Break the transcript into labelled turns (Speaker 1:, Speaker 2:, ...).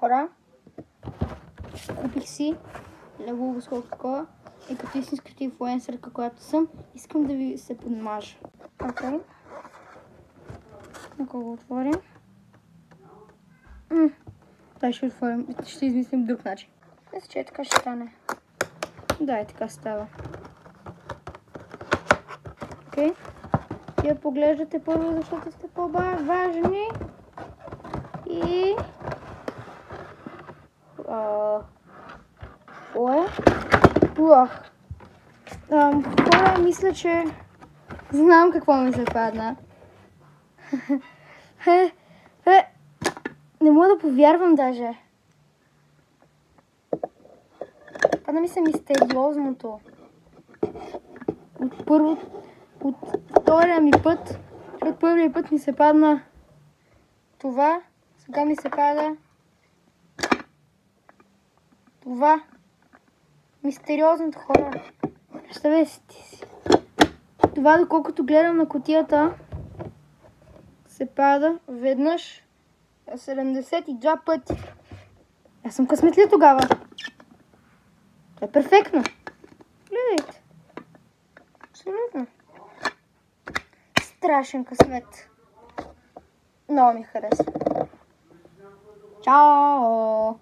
Speaker 1: Хора, купих си легло сколько такова и като истинската инфлуенсърка, която съм, искам да ви се подмажа. Окей. Нека го отворим. Дай ще отворим. Ще измислим друг начин. Мисля, че така ще стане. Да, и така става. Окей. Вие поглеждате първо, защото сте по-важни. И... Хора, мисля, че знам какво ми се падна. Не мога да повярвам даже. Падна ми се мистериозното. От втория ми път, от първия път ми се падна това, сега ми се пада това. Мистериозното, хора. Представете си. Това, доколкото гледам на кутията, се пада веднъж 72 пъти. Аз съм късметлия тогава. Това е перфектно. Гледайте. Абсолютно. Страшен късмет. Много ми харесва. Чао!